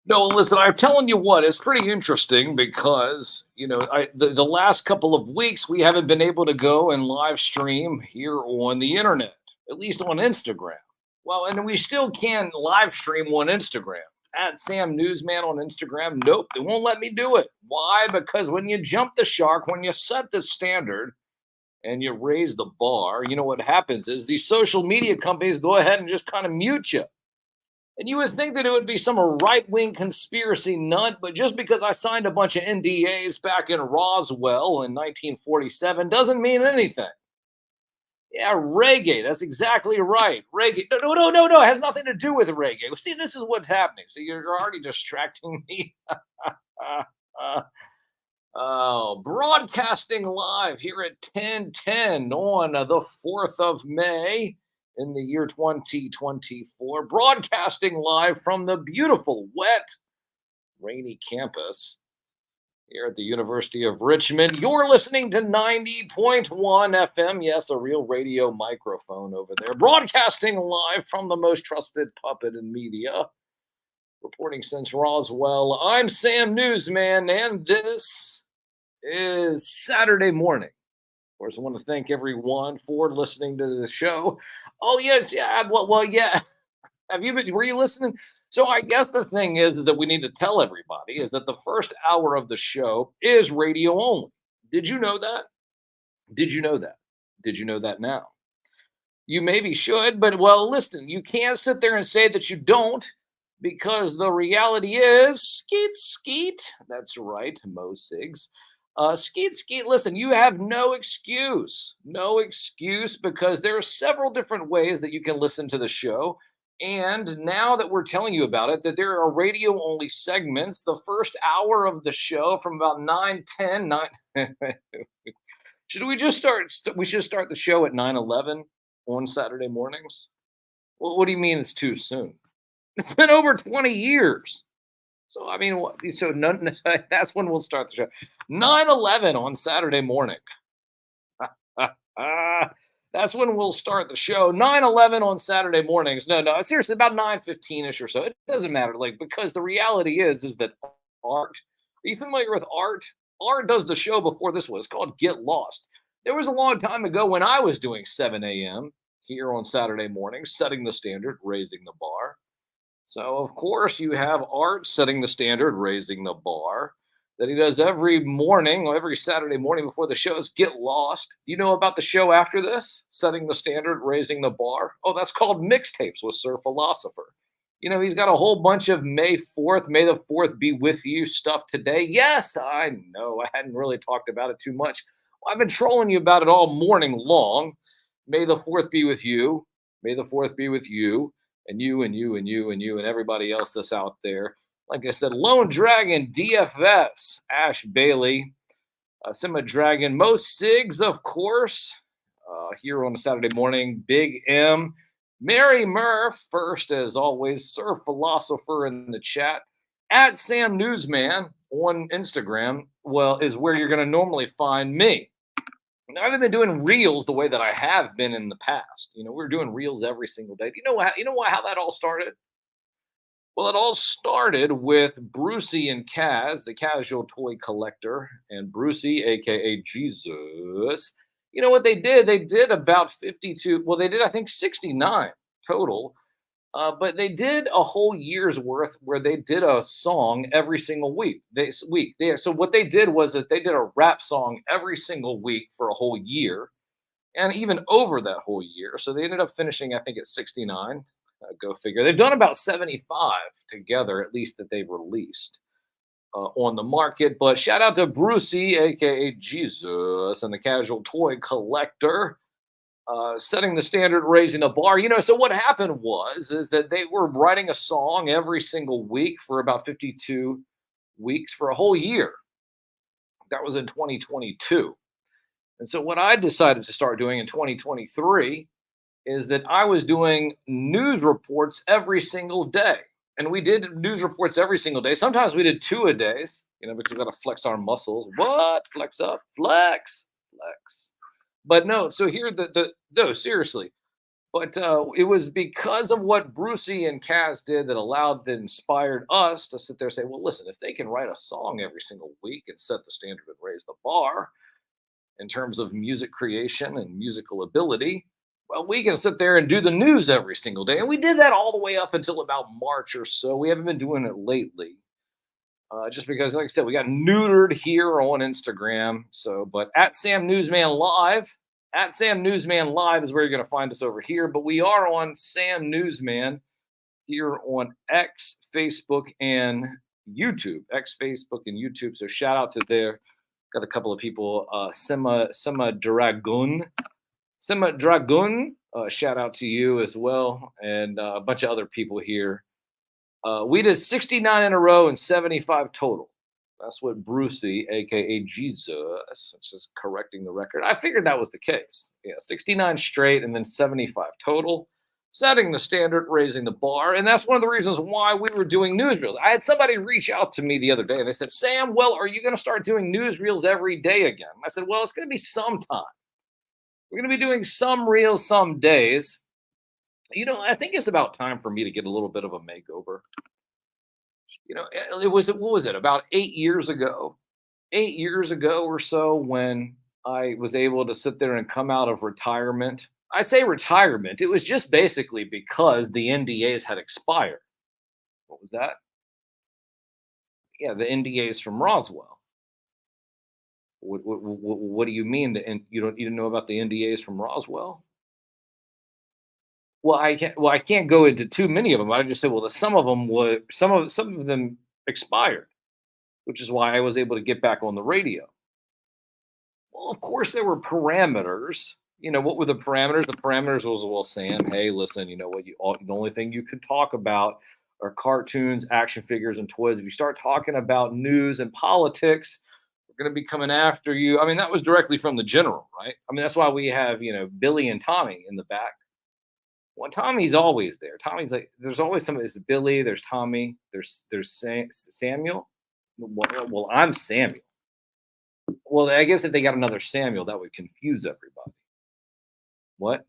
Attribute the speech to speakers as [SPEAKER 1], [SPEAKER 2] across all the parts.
[SPEAKER 1] No, listen, I'm telling you what, it's pretty interesting because, the last couple of weeks we haven't been able to go and live stream here on the internet, at least on Instagram. Well, and we still can live stream on Instagram. At Sam Newsman on Instagram. Nope, they won't let me do it. Why? Because when you jump the shark, when you set the standard and you raise the bar, you know what happens is these social media companies go ahead and just kind of mute you. And you would think that it would be some right-wing conspiracy nut, but just because I signed a bunch of NDAs back in Roswell in 1947 doesn't mean anything. Yeah, reggae. That's exactly right. Reggae. No. It has nothing to do with reggae. See, this is what's happening. See, you're already distracting me. Oh, broadcasting live here at 10:10 on the 4th of May in the year 2024. Broadcasting live from the beautiful, wet, rainy campus here at the University of Richmond. You're listening to 90.1 FM. Yes, a real radio microphone over there. Broadcasting live from the most trusted puppet in media. Reporting since Roswell, I'm Sam Newsman, and this is Saturday morning. Of course, I want to thank everyone for listening to the show. Oh, yes, yeah, well, yeah. Were you listening? So I guess the thing is that we need to tell everybody is that the first hour of the show is radio only. Did you know that? Did you know that? Did you know that now? You maybe should, but well, listen, you can't sit there and say that you don't, because the reality is, skeet. That's right, Mo Siggs. Skeet. Listen, you have no excuse, because there are several different ways that you can listen to the show. And now that we're telling you about it, that there are radio only segments, the first hour of the show from about 9:10. Should we just start? We should start the show at 9:11 on Saturday mornings. Well, what do you mean it's too soon? It's been over 20 years. So, I mean, that's when we'll start the show. 9:11 on Saturday morning. That's when we'll start the show. 9:11 on Saturday mornings. No, seriously, about 9:15-ish or so. It doesn't matter, because the reality is that art. Are you familiar with art? Art does the show before this one. It's called Get Lost. There was a long time ago when I was doing 7 a.m. here on Saturday mornings, setting the standard, raising the bar. So, of course, you have Art setting the standard, raising the bar, that he does every morning, every Saturday morning before the shows. Get Lost. You know about the show after this? Setting the standard, raising the bar. Oh, that's called Mixtapes with Sir Philosopher. He's got a whole bunch of May the 4th be with you stuff today. Yes, I know. I hadn't really talked about it too much. Well, I've been trolling you about it all morning long. May the 4th be with you. May the 4th be with you. And you and you and you and you and everybody else that's out there. Like I said, Lone Dragon, DFS, Ash Bailey, Sima Dragon, Mo Siggs, of course, here on a Saturday morning, Big M, Mary Murph, first as always, Sir Philosopher in the chat, at Sam Newsman on Instagram, is where you're going to normally find me. Now, I haven't been doing reels the way that I have been in the past. We're doing reels every single day. You know how that all started? Well, it all started with Brucey and Kaz, the casual toy collector, and Brucey, aka Jesus. You know what they did? They did about 52. Well, they did, I think, 69 total. But they did a whole year's worth where they did a song every single week. So what they did was that they did a rap song every single week for a whole year, and even over that whole year. So they ended up finishing, I think, at 69. Go figure. They've done about 75 together, at least, that they've released on the market. But shout out to Brucey, aka Jesus, and the casual toy collector. Setting the standard, raising the bar. So what happened is that they were writing a song every single week for about 52 weeks for a whole year. That was in 2022. And so what I decided to start doing in 2023 is that I was doing news reports every single day. And we did news reports every single day. Sometimes we did 2 a days, because we've got to flex our muscles. What? Flex up, flex. But no, so here, no, seriously, But it was because of what Brucey and Kaz did that inspired us to sit there and say, well, listen, if they can write a song every single week and set the standard and raise the bar in terms of music creation and musical ability, well, we can sit there and do the news every single day. And we did that all the way up until about March or so. We haven't been doing it lately. Just because, like I said, we got neutered here on Instagram. So, but at Sam Newsman Live is where you're going to find us over here. But we are on Sam Newsman here on X, Facebook, and YouTube. X, Facebook, and YouTube. So shout out to there. Got a couple of people. Sema Dragon. Shout out to you as well, and a bunch of other people here. We did 69 in a row and 75 total. That's what Brucey, aka Jesus, just correcting the record. I figured that was the case. Yeah, 69 straight and then 75 total, setting the standard, raising the bar. And that's one of the reasons why we were doing newsreels. I had somebody reach out to me the other day and they said, Sam, well, are you going to start doing newsreels every day again? I said, well, it's going to be sometime. We're going to be doing some reels some days. I think it's about time for me to get a little bit of a makeover. What was it, about 8 years ago? 8 years ago or so when I was able to sit there and come out of retirement. I say retirement. It was just basically because the NDAs had expired. What was that? Yeah, the NDAs from Roswell. What do you mean? You didn't know about the NDAs from Roswell? Well, I can't go into too many of them. I just said, well, some of them expired, which is why I was able to get back on the radio. Well, of course, there were parameters. What were the parameters? The parameters was, well, Sam, hey, listen, the only thing you could talk about are cartoons, action figures, and toys. If you start talking about news and politics, we're going to be coming after you. I mean, that was directly from the general, right? I mean, that's why we have, Billy and Tommy in the back. Well, Tommy's always there. Tommy's like, there's always somebody. There's Billy, there's Tommy, there's Samuel. Well, I'm Samuel. Well, I guess if they got another Samuel, that would confuse everybody. What?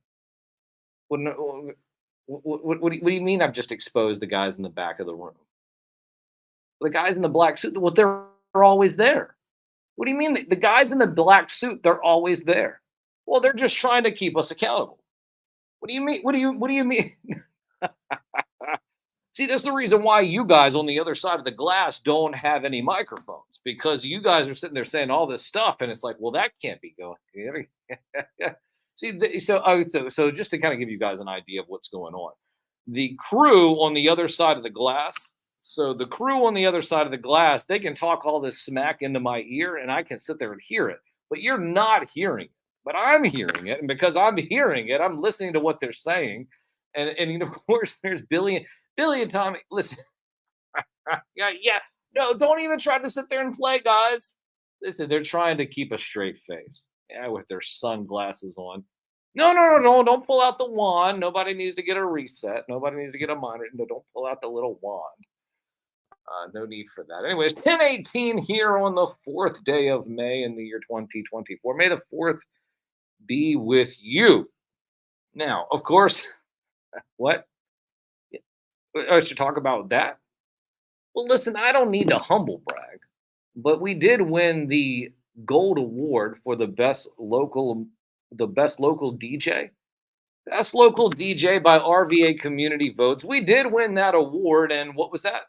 [SPEAKER 1] What do you mean I've just exposed the guys in the back of the room? The guys in the black suit, well, they're always there. What do you mean? The guys in the black suit, they're always there. Well, they're just trying to keep us accountable. What do you mean? What do you mean? See, that's the reason why you guys on the other side of the glass don't have any microphones, because you guys are sitting there saying all this stuff, and it's like, well, that can't be going. See, so just to kind of give you guys an idea of what's going on, the crew on the other side of the glass. So the crew on the other side of the glass, they can talk all this smack into my ear, and I can sit there and hear it, but you're not hearing it. But I'm hearing it, and because I'm hearing it, I'm listening to what they're saying, and of course there's Billy and Tommy. Listen, yeah, no, don't even try to sit there and play, guys. Listen, they're trying to keep a straight face, with their sunglasses on. No, don't pull out the wand. Nobody needs to get a reset. Nobody needs to get a monitor. No, don't pull out the little wand. No need for that. Anyways, 10:18 here on the 4th day of May in the year 2024. May the 4th be with you. Now, of course, what? I should talk about that. Well, listen, I don't need to humble brag, but we did win the gold award for the best local DJ. Best local DJ by RVA Community Votes. We did win that award, and what was that?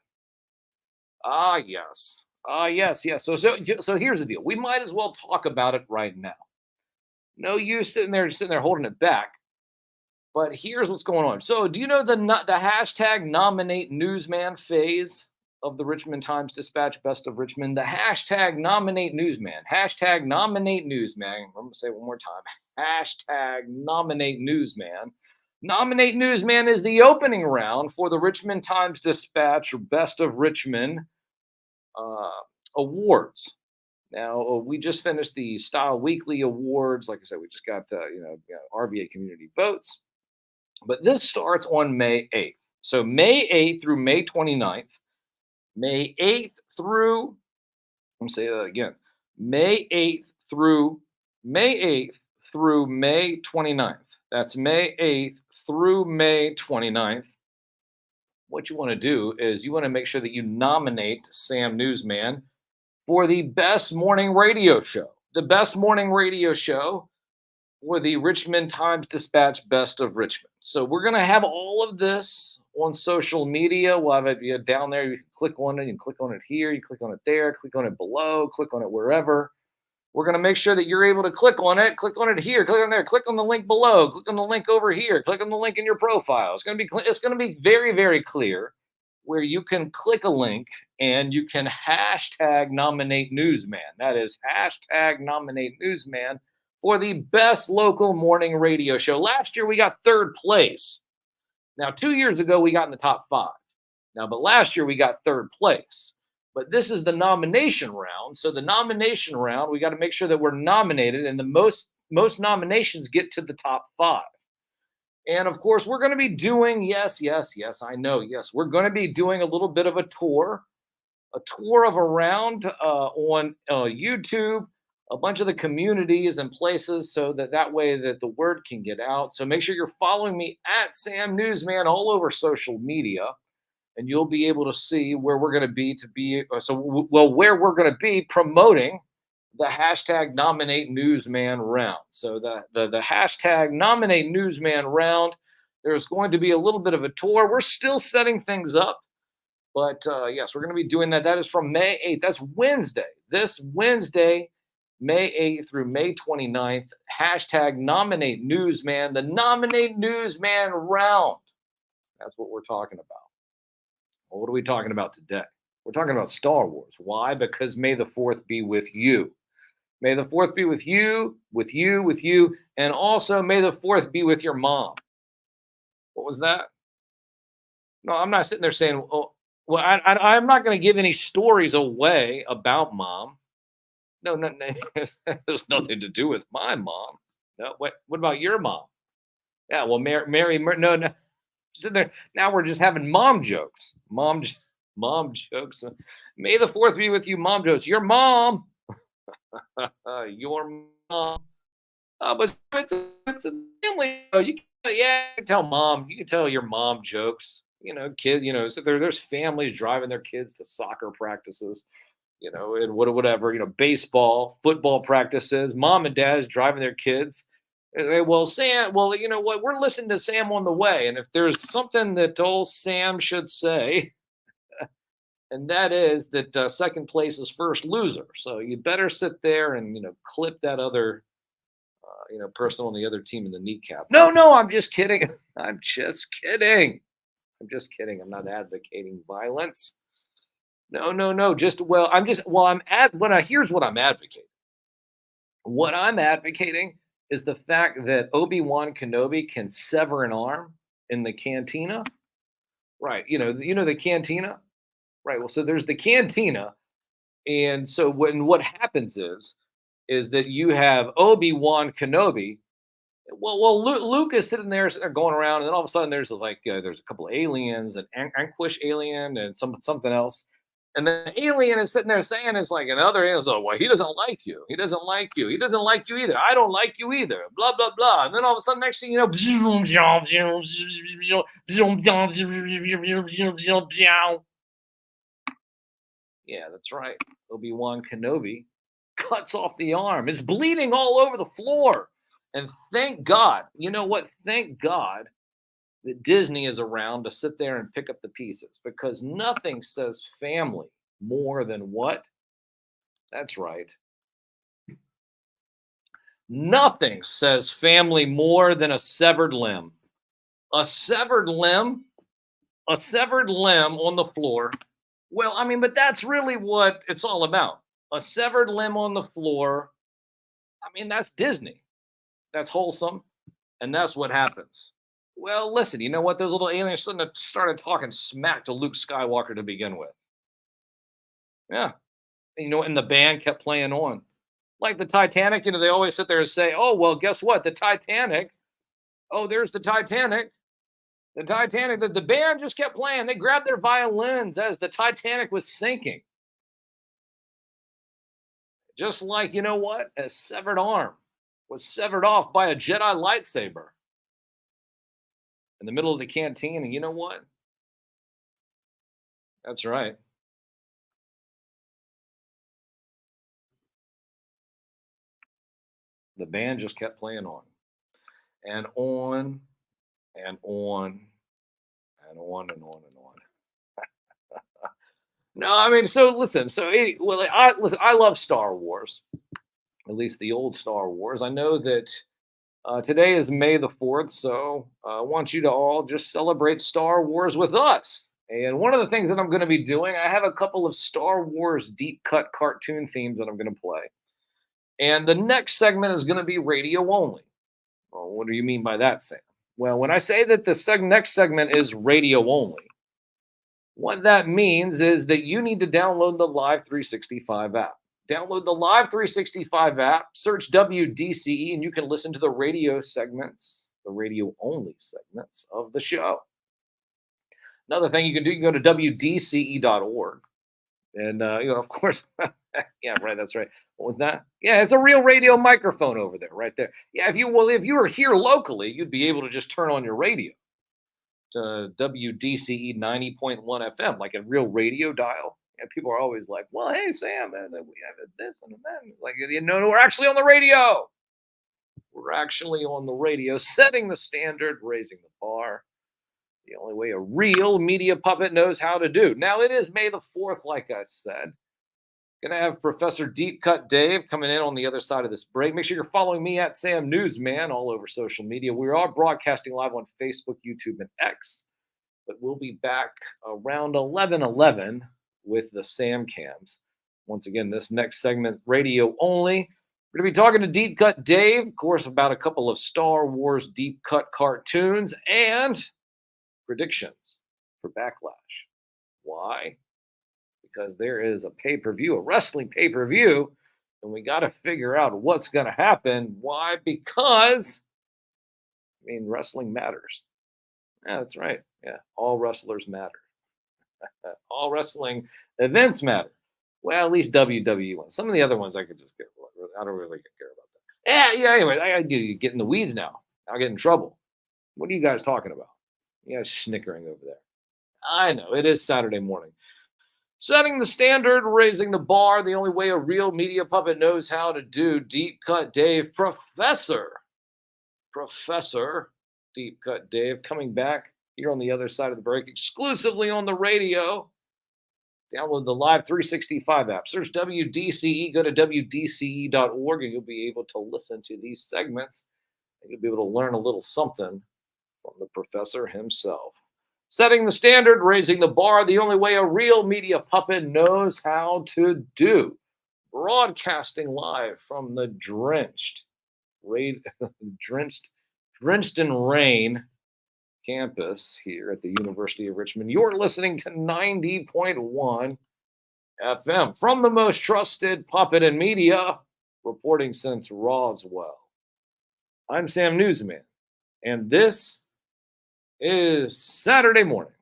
[SPEAKER 1] Yes. Yes. So here's the deal. We might as well talk about it right now. No use sitting there holding it back. But here's what's going on. So do you know the hashtag nominate newsman phase of the Richmond Times-Dispatch Best of Richmond? The hashtag nominate newsman. Hashtag nominate newsman. I'm going to say it one more time. Hashtag nominate newsman. Nominate Newsman is the opening round for the Richmond Times-Dispatch Best of Richmond awards. Now, we just finished the Style Weekly Awards. Like I said, we just got RVA Community Votes. But this starts on May 8th. So May 8th through May 29th. May 8th through, let me say that again. May 8th through May 29th. That's May 8th through May 29th, what you want to do is you want to make sure that you nominate Sam Newsman for the best morning radio show. The best morning radio show for the Richmond Times Dispatch Best of Richmond. So we're going to have all of this on social media. We'll have it down there. You can click on it. You can click on it here. You click on it there. Click on it below. Click on it wherever. We're going to make sure that you're able to click on it here, click on there, click on the link below, click on the link over here, click on the link in your profile. It's going to be very, very clear where you can click a link and you can hashtag nominate newsman. That is hashtag nominate newsman for the best local morning radio show. Last year we got third place. Now 2 years ago we got in the top 5. But last year we got third place. But this is the nomination round. So the nomination round, we got to make sure that we're nominated, and the most nominations get to the top 5. And of course, we're going to be doing, yes, I know, yes, we're going to be doing a little bit of a tour of around on YouTube, a bunch of the communities and places, so that way that the word can get out. So make sure you're following me at Sam Newsman all over social media. And you'll be able to see where we're going to be where we're going to be promoting the hashtag nominate newsman round. So the hashtag nominate newsman round, there's going to be a little bit of a tour. We're still setting things up, but yes, we're going to be doing that. That is from May 8th. That's Wednesday. This Wednesday, May 8th through May 29th, hashtag nominate newsman, the nominate newsman round. That's what we're talking about. Well, what are we talking about today? We're talking about Star Wars. Why? Because May the 4th be with you. May the 4th be with you, and also May the 4th be with your mom. What was that? No, I'm not sitting there saying, oh, well, I'm not going to give any stories away about mom. No, there's nothing to do with my mom. No, what about your mom? Yeah, well, Mary, no. Sitting there now, we're just having mom jokes. Mom jokes. May the 4th be with you, mom jokes. Your mom, your mom. But it's a family. You can tell mom. You can tell your mom jokes. Kid. So there's families driving their kids to soccer practices. And whatever. Baseball, football practices. Mom and dad's driving their kids. Well, Sam, you know what? We're listening to Sam on the way. And if there's something that old Sam should say, and that is that second place is first loser. So you better sit there and, clip that other, person on the other team in the kneecap. No, I'm just kidding. I'm just kidding. I'm not advocating violence. No. Here's what I'm advocating. What I'm advocating is the fact that Obi-Wan Kenobi can sever an arm in the cantina. Right. The cantina. Right. Well, so there's the cantina. And so what happens is that you have Obi-Wan Kenobi. Well, Luke is sitting there going around, and then all of a sudden there's a couple of aliens, an Anquish alien and something else. And the alien is sitting there saying, it's like another alien. So, well, he doesn't like you. He doesn't like you. He doesn't like you either. I don't like you either. Blah, blah, blah. And then all of a sudden, next thing you know, yeah, that's right. Obi-Wan Kenobi cuts off the arm. It's bleeding all over the floor. And thank God, you know what? Thank God that Disney is around to sit there and pick up the pieces, because nothing says family more than what? That's right. Nothing says family more than a severed limb. A severed limb on the floor. Well, but that's really what it's all about. A severed limb on the floor. That's Disney. That's wholesome. And that's what happens. Well, listen, you know what? Those little aliens shouldn't have started talking smack to Luke Skywalker to begin with. Yeah. And the band kept playing on. Like the Titanic, they always sit there and say, oh, well, guess what? The Titanic. Oh, there's the Titanic. The Titanic, the band just kept playing. They grabbed their violins as the Titanic was sinking. Just like, you know what? A severed arm was severed off by a Jedi lightsaber. in the middle of the canteen. And you know what? That's right. The band just kept playing on and on and on and on and on and on. No, I mean, so listen. Well, I listen. I love Star Wars, at least the old Star Wars. I know that today is May the 4th, so I want you to all just celebrate Star Wars with us. And one of the things that I'm going to be doing, I have a couple of Star Wars deep cut cartoon themes that I'm going to play. And the next segment is going to be radio only. Well, what do you mean by that, Sam? Well, when I say that the next segment is radio only, what that means is that you need to download the Live 365 app. Download the Live 365 app, search WDCE, and you can listen to the radio segments, the radio only segments of the show. Another thing you can do, you can go to WDCE.org. And, of course, yeah, right, that's right. What was that? Yeah, it's a real radio microphone over there, right there. Yeah, if you were here locally, you'd be able to just turn on your radio to WDCE 90.1 FM, like a real radio dial. And people are always like, well, hey, Sam, we have this and that. Like, no, we're actually on the radio. We're actually on the radio, setting the standard, raising the bar. The only way a real media puppet knows how to do. Now, it is May the 4th, like I said. Going to have Professor Deep Cut Dave coming in on the other side of this break. Make sure you're following me at Sam NewsMan all over social media. We are broadcasting live on Facebook, YouTube, and X. But we'll be back around 11:11 with the Sam Cams. Once again, this next segment, radio only. We're going to be talking to Deep Cut Dave, of course, about a couple of Star Wars deep cut cartoons and predictions for Backlash. Why? Because there is a pay-per-view, a wrestling pay-per-view, and we got to figure out what's going to happen. Why? Because, wrestling matters. Yeah, that's right. Yeah, all wrestlers matter. All wrestling events matter. Well, at least WWE ones. Some of the other ones I could just get. I don't really care about that. Yeah. Anyway, I got to get in the weeds now. I'll get in trouble. What are you guys talking about? You guys snickering over there. I know it is Saturday morning. Setting the standard, raising the bar. The only way a real media puppet knows how to do. Deep Cut Dave, Professor Deep Cut Dave, coming back here on the other side of the break, exclusively on the radio. Download the Live 365 app. Search WDCE, go to WDCE.org, and you'll be able to listen to these segments. And you'll be able to learn a little something from the professor himself. Setting the standard, raising the bar, the only way a real media puppet knows how to do. Broadcasting live from the drenched in rain campus here at the University of Richmond. You're listening to 90.1 FM from the most trusted puppet in media, reporting since Roswell. I'm Sam Newsman, and this is Saturday morning.